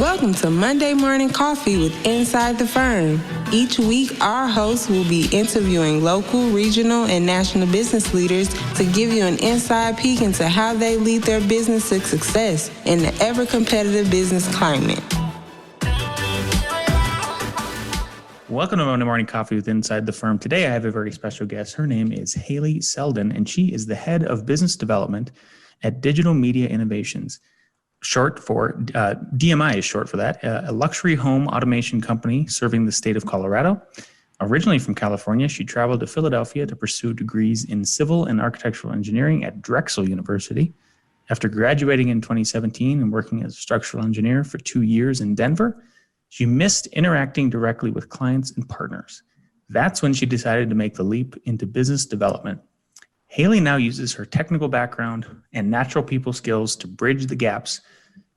Welcome to Monday Morning Coffee with Inside the Firm. Each week, our hosts will be interviewing local, regional, and national business leaders to give you an inside peek into how they lead their business to success in the ever-competitive business climate. Welcome to Monday Morning Coffee with Inside the Firm. Today, I have a very special guest. Her name is Hayley Selden, and she is the head of business development at Digital Media Innovations. Short for DMI is short for that, a luxury home automation company serving the state of Colorado. Originally from California, she traveled to Philadelphia to pursue degrees in civil and architectural engineering at Drexel University. After graduating in 2017 and working as a structural engineer for 2 years in Denver, she missed interacting directly with clients and partners. That's when she decided to make the leap into business development. Hayley now uses her technical background and natural people skills to bridge the gaps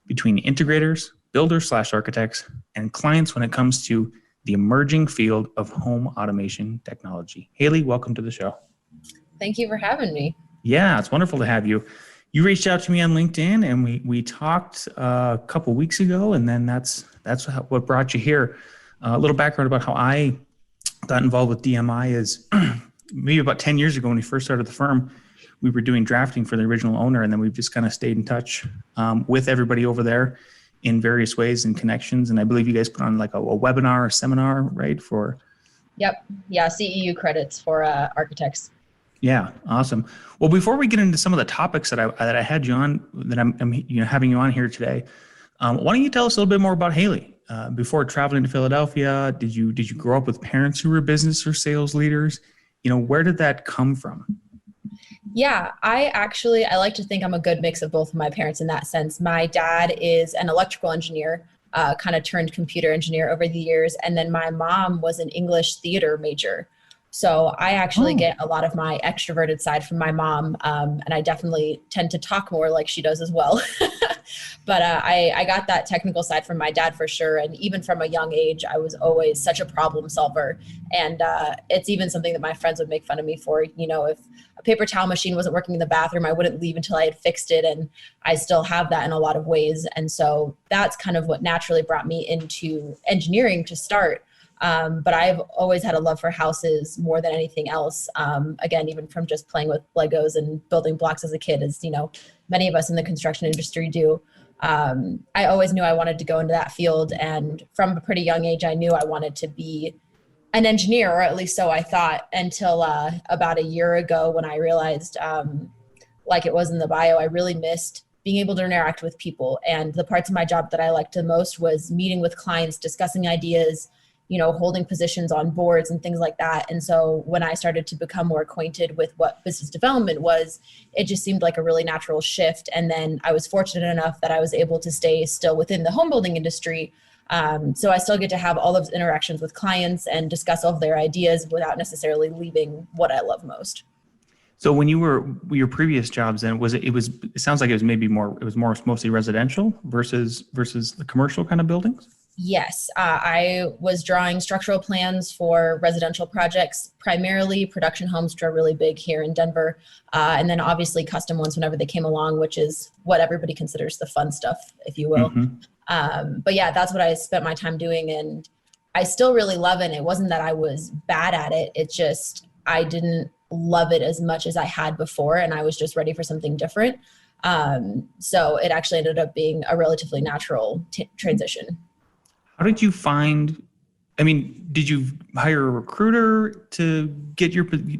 between integrators, builders/architects, and clients when it comes to the emerging field of home automation technology. Hayley, welcome to the show. Thank you for having me. Yeah, it's wonderful to have you. You reached out to me on LinkedIn, and we talked a couple weeks ago, and then that's what brought you here. A little background about how I got involved with DMI is maybe about 10 years ago when we first started the firm. We were doing drafting for the original owner, and then we've just kind of stayed in touch with everybody over there in various ways and connections. And I believe you guys put on like a webinar or seminar, right? Yep. Yeah, CEU credits for architects. Yeah, awesome. Well, before we get into some of the topics that I had you on, that I'm having you on here today, why don't you tell us a little bit more about Hayley? Before traveling to Philadelphia, did you grow up with parents who were business or sales leaders? Where did that come from? Yeah, I like to think I'm a good mix of both of my parents in that sense. My dad is an electrical engineer, kind of turned computer engineer over the years. And then my mom was an English theater major. So I actually get a lot of my extroverted side from my mom. And I definitely tend to talk more like she does as well. But I got that technical side from my dad for sure. And even from a young age, I was always such a problem solver. And it's even something that my friends would make fun of me for. If a paper towel machine wasn't working in the bathroom, I wouldn't leave until I had fixed it. And I still have that in a lot of ways. And so that's kind of what naturally brought me into engineering to start. But I've always had a love for houses more than anything else. Again, even from just playing with Legos and building blocks as a kid, as many of us in the construction industry do. I always knew I wanted to go into that field. And from a pretty young age, I knew I wanted to be an engineer, or at least so I thought, until about a year ago when I realized, like it was in the bio, I really missed being able to interact with people. And the parts of my job that I liked the most was meeting with clients, discussing ideas, holding positions on boards and things like that. And so when I started to become more acquainted with what business development was, it just seemed like a really natural shift. And then I was fortunate enough that I was able to stay still within the home building industry. So I still get to have all of those interactions with clients and discuss all of their ideas without necessarily leaving what I love most. So when you were your previous jobs, then it sounds like it was mostly residential versus the commercial kind of buildings? Yes, I was drawing structural plans for residential projects, primarily production homes, which are really big here in Denver, and then obviously custom ones whenever they came along, which is what everybody considers the fun stuff, if you will. Mm-hmm. But yeah, that's what I spent my time doing, and I still really love it. It wasn't that I was bad at it. It's just I didn't love it as much as I had before, and I was just ready for something different. So it actually ended up being a relatively natural transition. How did you did you hire a recruiter to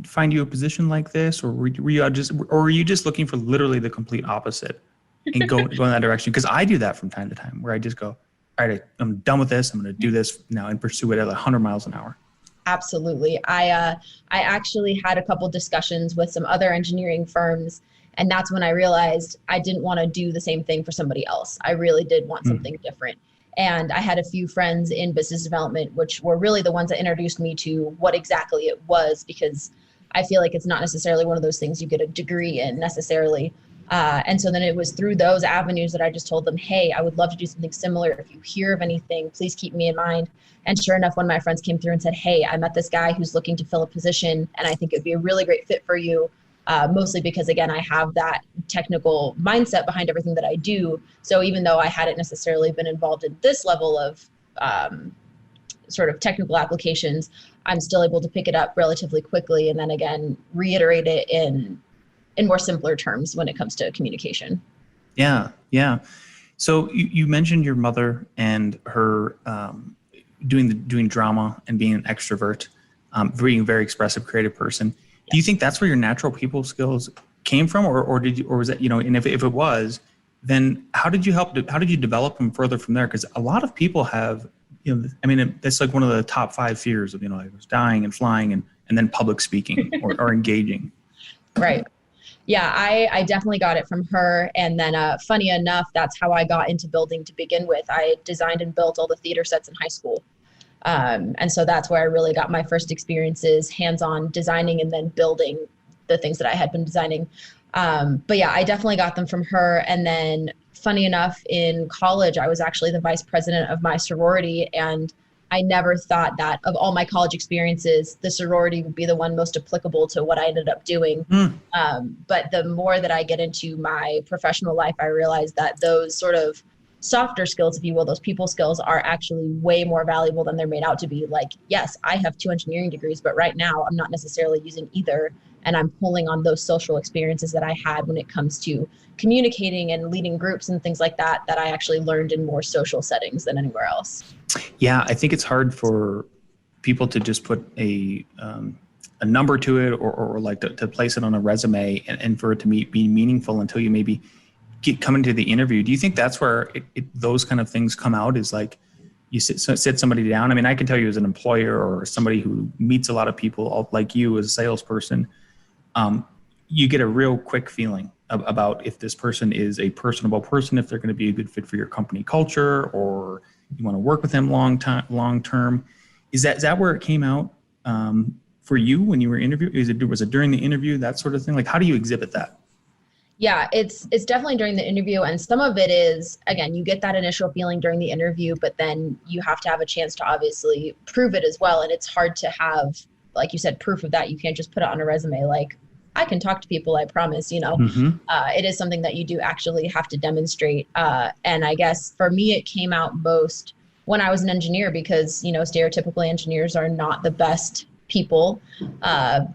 find you a position like this, or were you just looking for literally the complete opposite and go in that direction? Because I do that from time to time, where I just go, all right, I'm done with this. I'm going to do this now and pursue it at 100 miles an hour. Absolutely. I actually had a couple discussions with some other engineering firms, and that's when I realized I didn't want to do the same thing for somebody else. I really did want something different. And I had a few friends in business development, which were really the ones that introduced me to what exactly it was, because I feel like it's not necessarily one of those things you get a degree in necessarily. And so then it was through those avenues that I just told them, hey, I would love to do something similar. If you hear of anything, please keep me in mind. And sure enough, one of my friends came through and said, hey, I met this guy who's looking to fill a position, and I think it'd be a really great fit for you. mostly because, again, I have that technical mindset behind everything that I do. So even though I hadn't necessarily been involved in this level of sort of technical applications, I'm still able to pick it up relatively quickly and then again reiterate it in more simpler terms when it comes to communication. Yeah. So you mentioned your mother and her doing drama and being an extrovert, being a very expressive, creative person. Yes. Do you think that's where your natural people skills came from, or was that, and if it was, then how did you develop them further from there? Because a lot of people have, that's like one of the top 5 fears of, I was dying and flying and then public speaking or engaging. Right. Yeah, I definitely got it from her. And then funny enough, that's how I got into building to begin with. I designed and built all the theater sets in high school. And so that's where I really got my first experiences, hands-on designing and then building the things that I had been designing. But yeah, I definitely got them from her. And then funny enough, in college, I was actually the vice president of my sorority. And I never thought that of all my college experiences, the sorority would be the one most applicable to what I ended up doing. But the more that I get into my professional life, I realized that those sort of softer skills, if you will, those people skills are actually way more valuable than they're made out to be. Like, yes, I have 2 engineering degrees, but right now I'm not necessarily using either. And I'm pulling on those social experiences that I had when it comes to communicating and leading groups and things like that I actually learned in more social settings than anywhere else. Yeah, I think it's hard for people to just put a number to it or like to place it on a resume and for it to be meaningful until you maybe come into the interview. Do you think that's where those kind of things come out, is like you sit somebody down? I mean, I can tell you as an employer or somebody who meets a lot of people like you as a salesperson, you get a real quick feeling about if this person is a personable person, if they're going to be a good fit for your company culture, or you want to work with them long term. Is that where it came out for you when you were interviewing? Was it during the interview, that sort of thing? Like, how do you exhibit that? Yeah, it's definitely during the interview. And some of it is, again, you get that initial feeling during the interview, but then you have to have a chance to obviously prove it as well. And it's hard to have, like you said, proof of that. You can't just put it on a resume like, I can talk to people, I promise, It is something that you do actually have to demonstrate. And I guess for me, it came out most when I was an engineer because, stereotypically engineers are not the best people,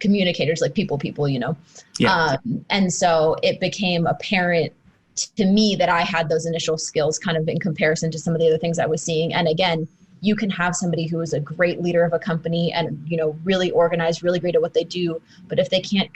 communicators, like people, Yeah. And so it became apparent to me that I had those initial skills kind of in comparison to some of the other things I was seeing. And again, you can have somebody who is a great leader of a company and, really organized, really great at what they do. But if they can't,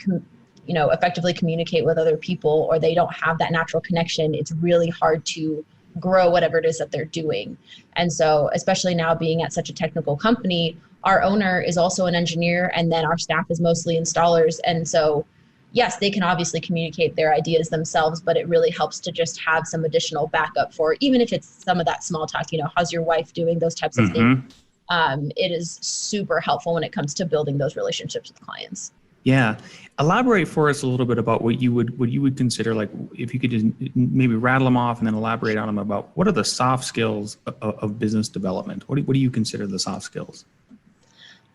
effectively communicate with other people, or they don't have that natural connection, it's really hard to grow whatever it is that they're doing. And so, especially now being at such a technical company, our owner is also an engineer, and then our staff is mostly installers. And so, yes, they can obviously communicate their ideas themselves, but it really helps to just have some additional backup for, even if it's some of that small talk, how's your wife doing, those types of things. It is super helpful when it comes to building those relationships with clients. Yeah. Elaborate for us a little bit about what you would consider, like, if you could just maybe rattle them off and then elaborate on them about what are the soft skills of business development? What do you consider the soft skills?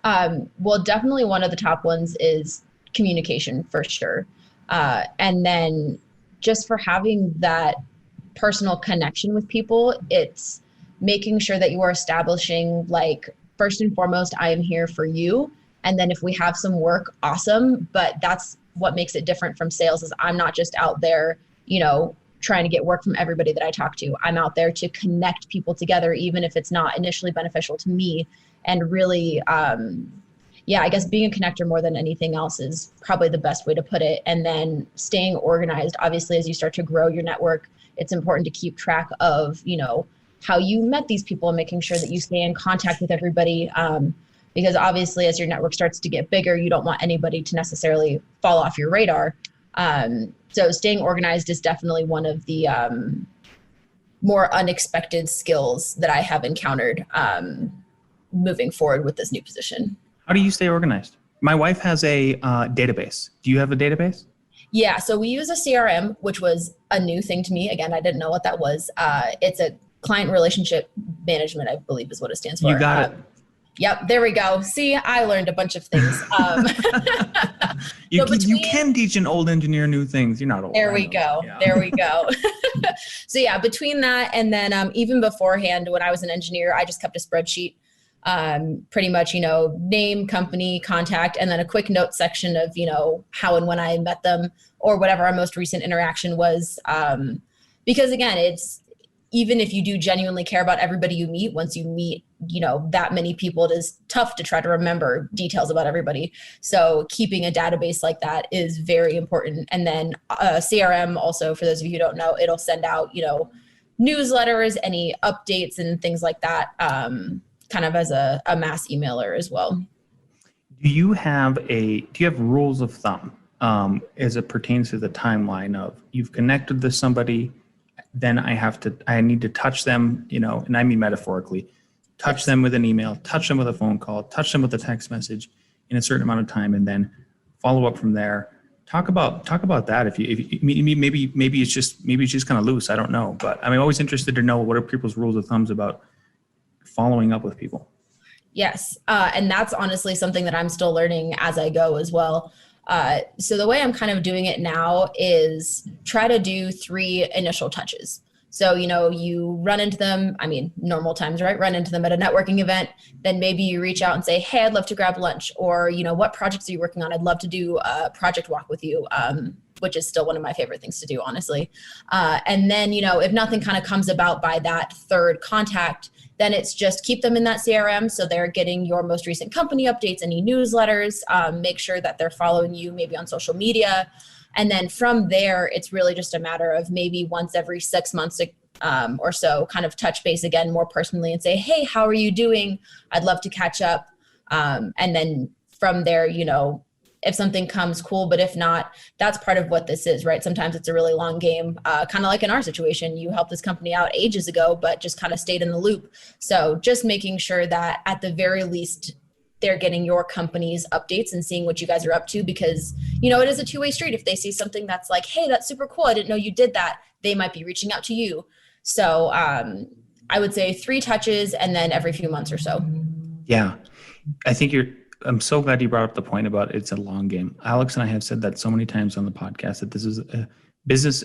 Well, definitely one of the top ones is communication, for sure. And then just for having that personal connection with people, it's making sure that you are establishing, like, first and foremost, I am here for you. And then if we have some work, awesome. But that's what makes it different from sales, is I'm not just out there, trying to get work from everybody that I talk to. I'm out there to connect people together, even if it's not initially beneficial to me. And really, I guess being a connector more than anything else is probably the best way to put it. And then staying organized. Obviously, as you start to grow your network, it's important to keep track of, how you met these people and making sure that you stay in contact with everybody. Because obviously, as your network starts to get bigger, you don't want anybody to necessarily fall off your radar. So staying organized is definitely one of the more unexpected skills that I have encountered moving forward with this new position. How do you stay organized? My wife has a database. Do you have a database? Yeah, so we use a CRM, which was a new thing to me. Again, I didn't know what that was. It's a client relationship management, I believe is what it stands for. You got it. Yep, there we go. See, I learned a bunch of things. You can teach an old engineer new things. You're not old. There we go. Yeah. There we go. So yeah, between that and then even beforehand, when I was an engineer, I just kept a spreadsheet. Pretty much, name, company, contact, and then a quick note section of, how and when I met them or whatever our most recent interaction was. Because again, it's, even if you do genuinely care about everybody you meet, once you meet, that many people, it is tough to try to remember details about everybody. So keeping a database like that is very important. And then CRM also, for those of you who don't know, it'll send out, newsletters, any updates and things like that, kind of as a mass emailer as well. Do you have rules of thumb as it pertains to the timeline of you've connected with somebody, then I need to touch them, and I mean metaphorically, touch them with an email, touch them with a phone call, touch them with a text message in a certain amount of time, and then follow up from there. Talk about that. If maybe it's just kind of loose. I don't know, but I'm always interested to know what are people's rules of thumbs about following up with people. Yes, and that's honestly something that I'm still learning as I go as well. So the way I'm kind of doing it now is try to do 3 initial touches. So, you run into them, normal times, right? Run into them at a networking event. Then maybe you reach out and say, hey, I'd love to grab lunch. Or, what projects are you working on? I'd love to do a project walk with you, which is still one of my favorite things to do, honestly. And then, if nothing kind of comes about by that third contact, then it's just keep them in that CRM so they're getting your most recent company updates, any newsletters, make sure that they're following you maybe on social media. And then from there, it's really just a matter of maybe once every 6 months or so kind of touch base again more personally and say, hey, how are you doing? I'd love to catch up. And then from there, if something comes, cool. But if not, that's part of what this is, right? Sometimes it's a really long game, kind of like in our situation. You helped this company out ages ago, but just kind of stayed in the loop. So just making sure that at the very least, they're getting your company's updates and seeing what you guys are up to, because, it is a two-way street. If they see something that's like, hey, that's super cool, I didn't know you did that, they might be reaching out to you. So I would say 3 touches and then every few months or so. Yeah. I'm so glad you brought up the point about it's a long game. Alex and I have said that so many times on the podcast that this is a business,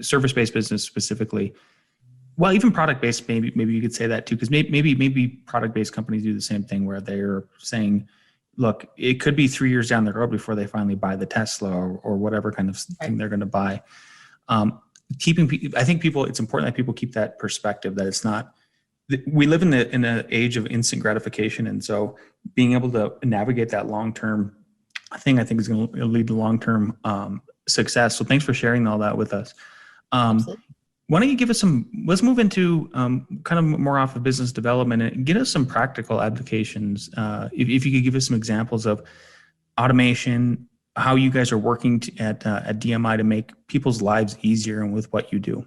service-based business specifically. Well, even product-based, maybe you could say that too, because maybe product-based companies do the same thing where they're saying, look, it could be 3 years down the road before they finally buy the Tesla or whatever kind of thing they're going to buy. I think it's important that people keep that perspective that it's not. We live in an age of instant gratification, and so being able to navigate that long-term thing, I think, is going to lead to long-term success. So thanks for sharing all that with us. Why don't you give us let's move into kind of more off of business development and get us some practical applications. If you could give us some examples of automation, how you guys are working at DMI to make people's lives easier and with what you do.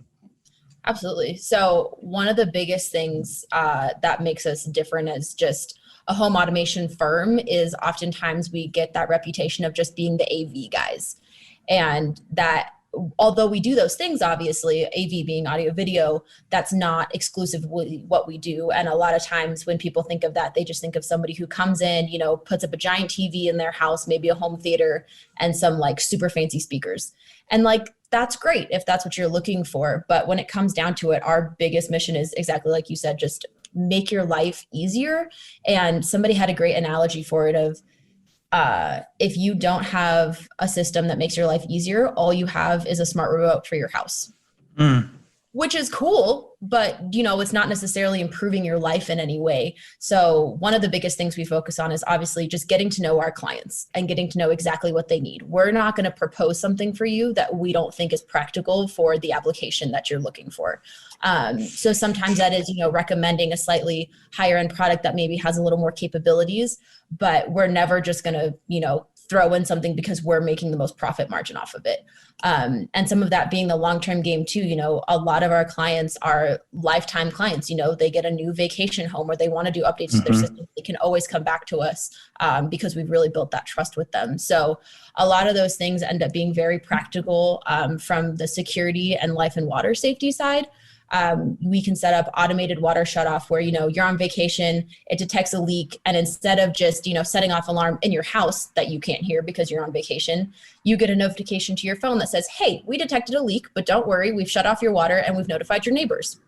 Absolutely. So one of the biggest things that makes us different as just a home automation firm is oftentimes we get that reputation of just being the AV guys. And that although we do those things, obviously, AV being audio video, that's not exclusively what we do. And a lot of times when people think of that, they just think of somebody who comes in, puts up a giant TV in their house, maybe a home theater, and some like super fancy speakers. And that's great if that's what you're looking for. But when it comes down to it, our biggest mission is exactly like you said, just make your life easier. And somebody had a great analogy for it of, if you don't have a system that makes your life easier, all you have is a smart remote for your house, which is cool, but it's not necessarily improving your life in any way. So one of the biggest things we focus on is obviously just getting to know our clients and getting to know exactly what they need. We're not going to propose something for you that we don't think is practical for the application that you're looking for. So sometimes that is, recommending a slightly higher end product that maybe has a little more capabilities, but we're never just going to, throw in something because we're making the most profit margin off of it. And some of that being the long-term game too, a lot of our clients are lifetime clients, they get a new vacation home or they want to do updates to their system. They can always come back to us because we've really built that trust with them. So a lot of those things end up being very practical from the security and life and water safety side. We can set up automated water shutoff where, you're on vacation, it detects a leak, and instead of just, setting off alarm in your house that you can't hear because you're on vacation, you get a notification to your phone that says, hey, we detected a leak, but don't worry, we've shut off your water and we've notified your neighbors.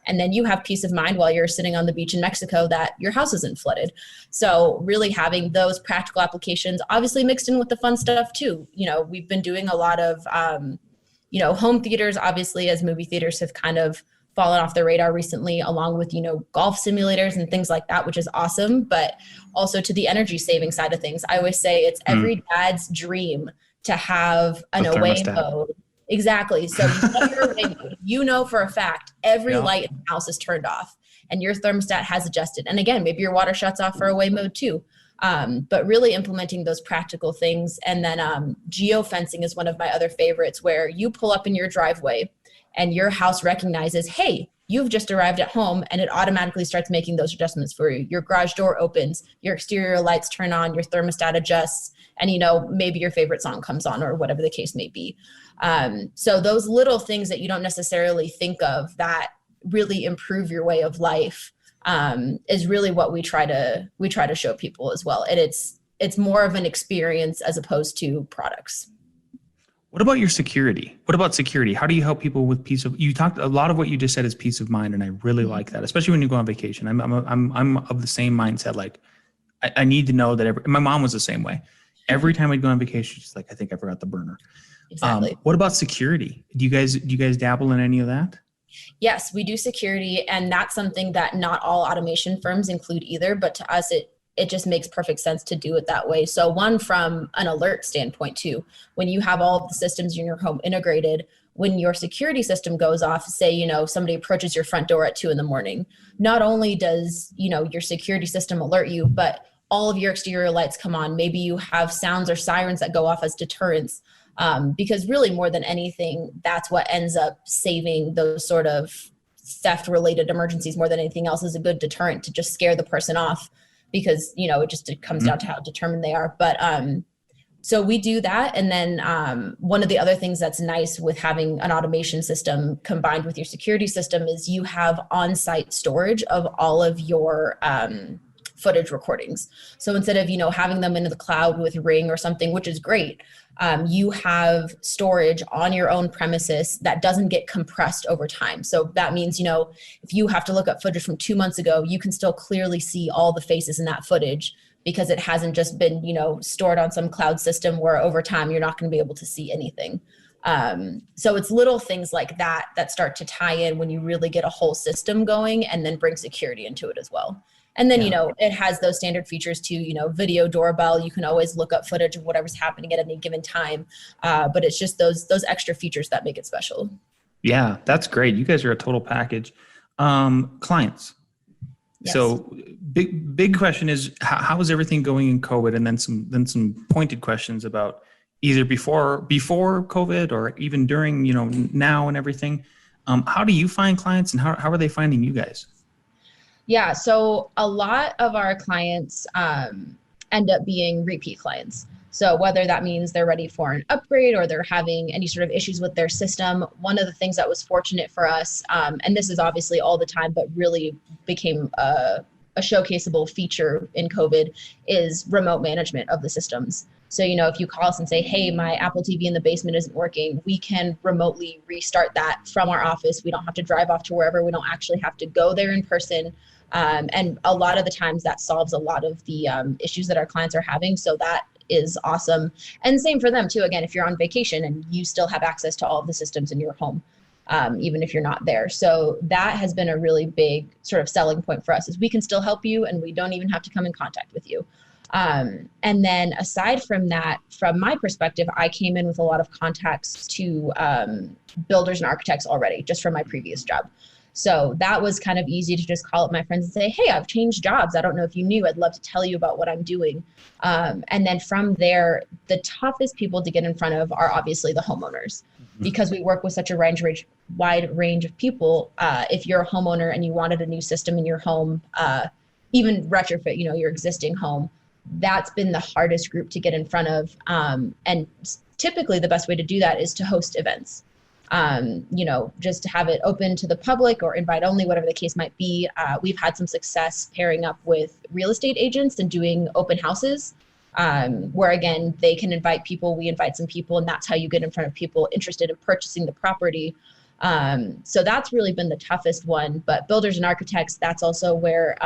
And then you have peace of mind while you're sitting on the beach in Mexico that your house isn't flooded. So really having those practical applications, obviously mixed in with the fun stuff too. We've been doing a lot of, home theaters, obviously, as movie theaters have kind of fallen off the radar recently, along with, golf simulators and things like that, which is awesome. But also to the energy saving side of things, I always say it's every dad's dream to have an away mode. Exactly. So you're away mode. For a fact, every light in the house is turned off and your thermostat has adjusted. And again, maybe your water shuts off for away mode too. But really implementing those practical things. And then geo-fencing is one of my other favorites, where you pull up in your driveway and your house recognizes, hey, you've just arrived at home, and it automatically starts making those adjustments for you. Your garage door opens, your exterior lights turn on, your thermostat adjusts, and maybe your favorite song comes on, or whatever the case may be. So those little things that you don't necessarily think of that really improve your way of life is really what we try to show people as well. And it's more of an experience as opposed to products. What about your security? What about security? How do you help people with you talked a lot of what you just said is peace of mind. And I really like that, especially when you go on vacation. I'm of the same mindset. Like I need to know that my mom was the same way. Every time I'd go on vacation, she's like, I think I forgot the burner. Exactly. What about security? Do you guys dabble in any of that? Yes, we do security, and that's something that not all automation firms include either, but to us, it just makes perfect sense to do it that way. So one, from an alert standpoint too, when you have all of the systems in your home integrated, when your security system goes off, say, somebody approaches your front door at 2 a.m, not only does, your security system alert you, but all of your exterior lights come on. Maybe you have sounds or sirens that go off as deterrents. Because really, more than anything, that's what ends up saving those sort of theft-related emergencies more than anything else, is a good deterrent to just scare the person off, because, it comes down to how determined they are. But so we do that. And then one of the other things that's nice with having an automation system combined with your security system is you have on-site storage of all of your footage recordings. So instead of, having them into the cloud with Ring or something, which is great, you have storage on your own premises that doesn't get compressed over time. So that means, if you have to look up footage from 2 months ago, you can still clearly see all the faces in that footage, because it hasn't just been, stored on some cloud system where over time you're not going to be able to see anything. So it's little things like that that start to tie in when you really get a whole system going, and then bring security into it as well. And then, it has those standard features too, video doorbell. You can always look up footage of whatever's happening at any given time. But it's just those extra features that make it special. Yeah, that's great. You guys are a total package. Clients. Yes. So big question is, how is everything going in COVID? And then some pointed questions about either before COVID or even during, now and everything. How do you find clients, and how are they finding you guys? Yeah, so a lot of our clients end up being repeat clients. So whether that means they're ready for an upgrade or they're having any sort of issues with their system, one of the things that was fortunate for us, and this is obviously all the time, but really became a showcaseable feature in COVID, is remote management of the systems. So, if you call us and say, hey, my Apple TV in the basement isn't working, we can remotely restart that from our office. We don't have to drive off to wherever. We don't actually have to go there in person. And a lot of the times that solves a lot of the issues that our clients are having. So that is awesome. And same for them too. Again, if you're on vacation and you still have access to all of the systems in your home, even if you're not there. So that has been a really big sort of selling point for us, is we can still help you and we don't even have to come in contact with you. And then aside from that, from my perspective, I came in with a lot of contacts to builders and architects already, just from my previous job. So that was kind of easy to just call up my friends and say, hey, I've changed jobs. I don't know if you knew. I'd love to tell you about what I'm doing. And then from there, the toughest people to get in front of are obviously the homeowners, because we work with such a wide range of people. If you're a homeowner and you wanted a new system in your home, even retrofit, your existing home, that's been the hardest group to get in front of. And typically the best way to do that is to host events. just to have it open to the public or invite only, whatever the case might be. We've had some success pairing up with real estate agents and doing open houses, where again, they can invite people, we invite some people, and that's how you get in front of people interested in purchasing the property. So that's really been the toughest one, but builders and architects, that's also where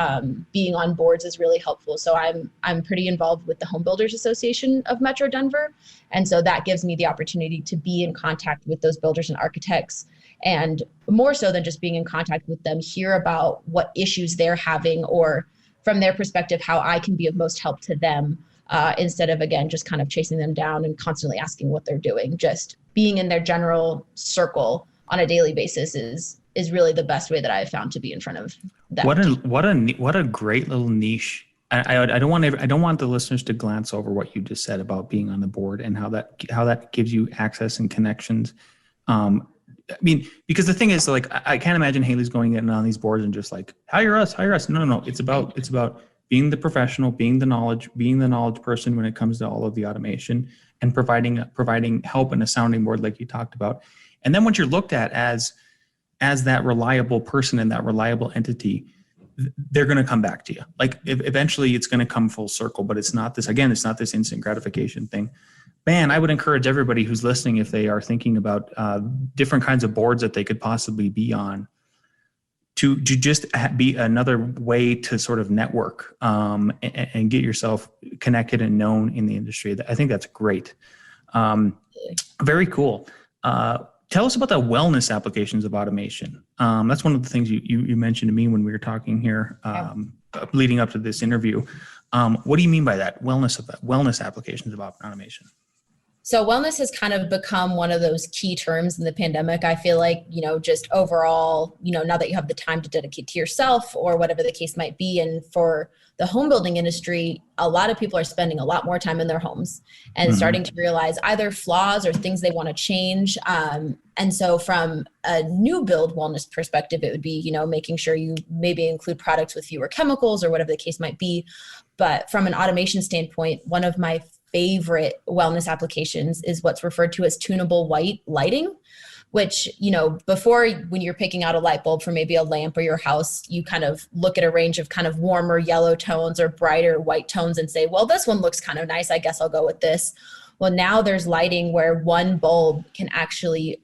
being on boards is really helpful. So I'm pretty involved with the Home Builders Association of Metro Denver. And so that gives me the opportunity to be in contact with those builders and architects, and more so than just being in contact with them, hear about what issues they're having, or from their perspective, how I can be of most help to them, instead of, again, just kind of chasing them down and constantly asking what they're doing. Just being in their general circle on a daily basis is really the best way that I've found to be in front of them. What a great little niche. I don't want the listeners to glance over what you just said about being on the board and how that gives you access and connections. Because the thing is, like, I can't imagine Hayley's going in on these boards and just like, hire us. No. It's about being the professional, being the knowledge person when it comes to all of the automation, and providing help and a sounding board like you talked about. And then once you're looked at as that reliable person and that reliable entity, they're going to come back to you. Like, eventually it's going to come full circle, but it's not this instant gratification thing. Man, I would encourage everybody who's listening, if they are thinking about different kinds of boards that they could possibly be on, to just be another way to sort of network and get yourself connected and known in the industry. I think that's great. Very cool. Tell us about the wellness applications of automation. That's one of the things you mentioned to me when we were talking here, leading up to this interview. What do you mean by that? Wellness applications of automation? So wellness has kind of become one of those key terms in the pandemic. I feel like, just overall, now that you have the time to dedicate to yourself or whatever the case might be. And for the home building industry, a lot of people are spending a lot more time in their homes and starting to realize either flaws or things they want to change. And so from a new build wellness perspective, it would be, making sure you maybe include products with fewer chemicals or whatever the case might be. But from an automation standpoint, one of my favorite wellness applications is what's referred to as tunable white lighting, which, before, when you're picking out a light bulb for maybe a lamp or your house, you kind of look at a range of kind of warmer yellow tones or brighter white tones and say, well, this one looks kind of nice, I guess I'll go with this. Well, now there's lighting where one bulb can actually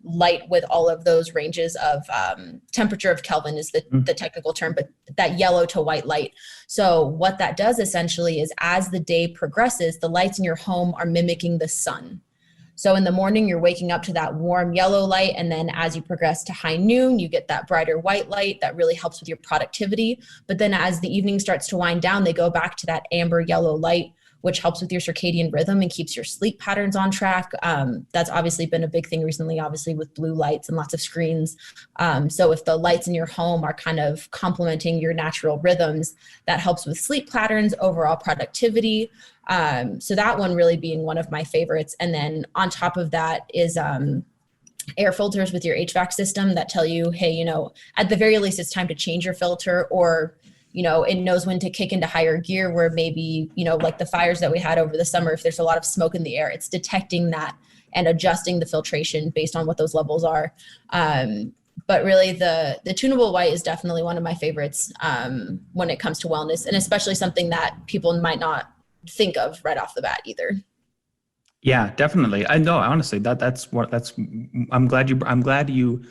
light with all of those ranges of temperature of Kelvin is the technical term, but that yellow to white light. So what that does essentially is, as the day progresses, the lights in your home are mimicking the sun. So in the morning, you're waking up to that warm yellow light. And then as you progress to high noon, you get that brighter white light that really helps with your productivity. But then as the evening starts to wind down, they go back to that amber yellow light, which helps with your circadian rhythm and keeps your sleep patterns on track. That's obviously been a big thing recently, obviously with blue lights and lots of screens. So if the lights in your home are kind of complementing your natural rhythms, that helps with sleep patterns, overall productivity. So that one really being one of my favorites. And then on top of that is air filters with your HVAC system that tell you, hey, at the very least, it's time to change your filter, or it knows when to kick into higher gear, where maybe, like the fires that we had over the summer, if there's a lot of smoke in the air, it's detecting that and adjusting the filtration based on what those levels are. But really the tunable white is definitely one of my favorites when it comes to wellness, and especially something that people might not think of right off the bat either. Yeah, definitely. I know, honestly, I'm glad you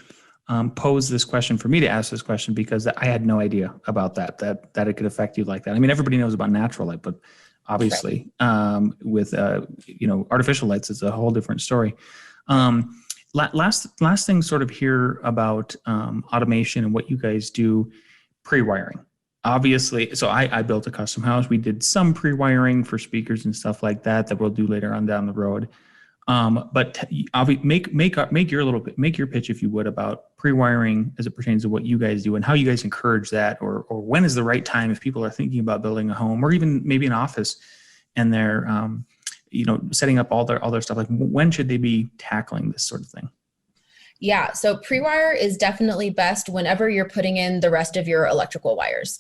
posed this question for me to ask this question, because I had no idea about that it could affect you like that. I mean, everybody knows about natural light, but obviously with artificial lights, it's a whole different story. Last thing sort of here about automation and what you guys do, pre-wiring. Obviously, so I built a custom house. We did some pre-wiring for speakers and stuff like that we'll do later on down the road. But make your pitch, if you would, about pre-wiring as it pertains to what you guys do and how you guys encourage that, or when is the right time if people are thinking about building a home or even maybe an office and they're setting up all their stuff. Like, when should they be tackling this sort of thing? Yeah, so pre-wire is definitely best whenever you're putting in the rest of your electrical wires.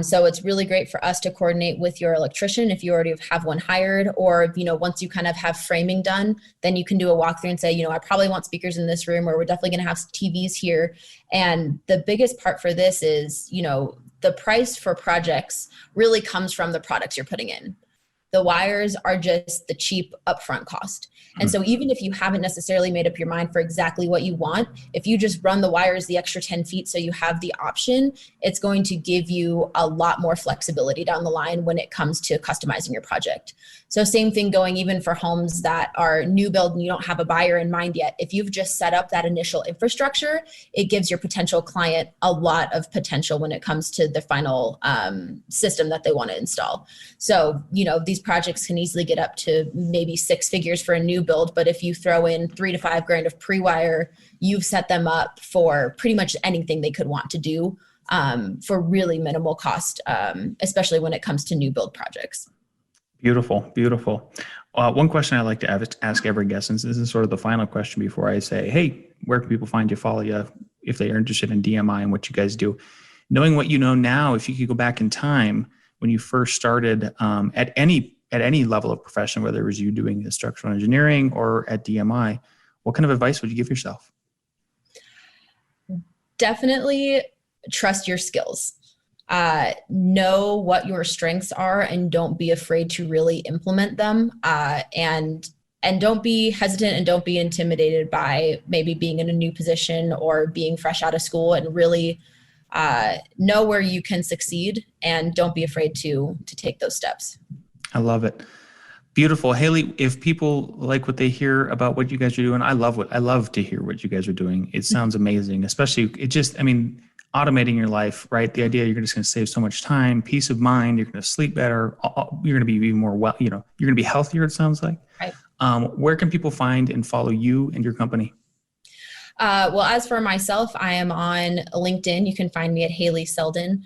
So it's really great for us to coordinate with your electrician if you already have one hired, or once you kind of have framing done, then you can do a walkthrough and say, I probably want speakers in this room, or we're definitely going to have TVs here. And the biggest part for this is, the price for projects really comes from the products you're putting in. The wires are just the cheap upfront cost. And so even if you haven't necessarily made up your mind for exactly what you want, if you just run the wires the extra 10 feet so you have the option, it's going to give you a lot more flexibility down the line when it comes to customizing your project. So same thing going even for homes that are new build and you don't have a buyer in mind yet. If you've just set up that initial infrastructure, it gives your potential client a lot of potential when it comes to the final system that they want to install. So, these projects can easily get up to maybe 6 figures for a new build, but if you throw in $3,000 to $5,000 of pre-wire, you've set them up for pretty much anything they could want to do for really minimal cost, especially when it comes to new build projects. Beautiful, beautiful. One question I like to ask every guest, and this is sort of the final question before I say, hey, where can people find you, follow you, if they are interested in DMI and what you guys do? Knowing what you know now, if you could go back in time when you first started at any level of profession, whether it was you doing structural engineering or at DMI, what kind of advice would you give yourself? Definitely trust your skills. Know what your strengths are and don't be afraid to really implement them. And don't be hesitant and don't be intimidated by maybe being in a new position or being fresh out of school, and really know where you can succeed and don't be afraid to take those steps. I love it. Beautiful. Hayley, if people like what they hear about what you guys are doing, I love to hear what you guys are doing. It sounds amazing, especially automating your life, right? The idea you're just going to save so much time, peace of mind, you're going to sleep better, you're going to be even more you're going to be healthier, it sounds like. Right. Where can people find and follow you and your company? Well, as for myself, I am on LinkedIn. You can find me at Hayley Selden.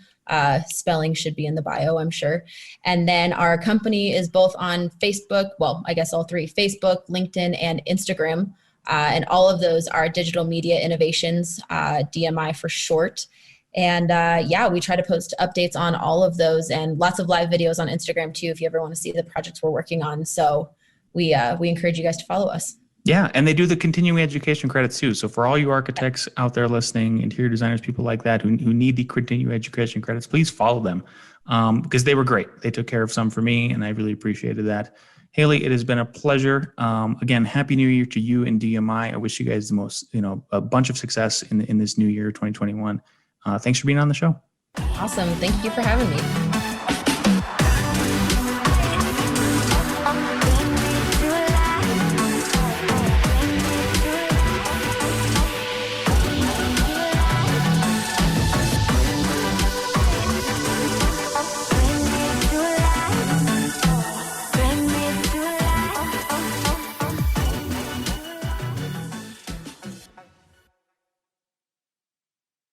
Spelling should be in the bio, I'm sure. And then our company is both on Facebook, well, I guess all three, Facebook, LinkedIn, and Instagram. And all of those are Digital Media Innovations, DMI for short. And we try to post updates on all of those and lots of live videos on Instagram too, if you ever want to see the projects we're working on. So we encourage you guys to follow us. Yeah, and they do the continuing education credits too. So for all you architects out there listening, interior designers, people like that who need the continuing education credits, please follow them because they were great. They took care of some for me, and I really appreciated that. Hayley, it has been a pleasure. Again, Happy New Year to you and DMI. I wish you guys the most, a bunch of success in this new year, 2021. Thanks for being on the show. Awesome. Thank you for having me.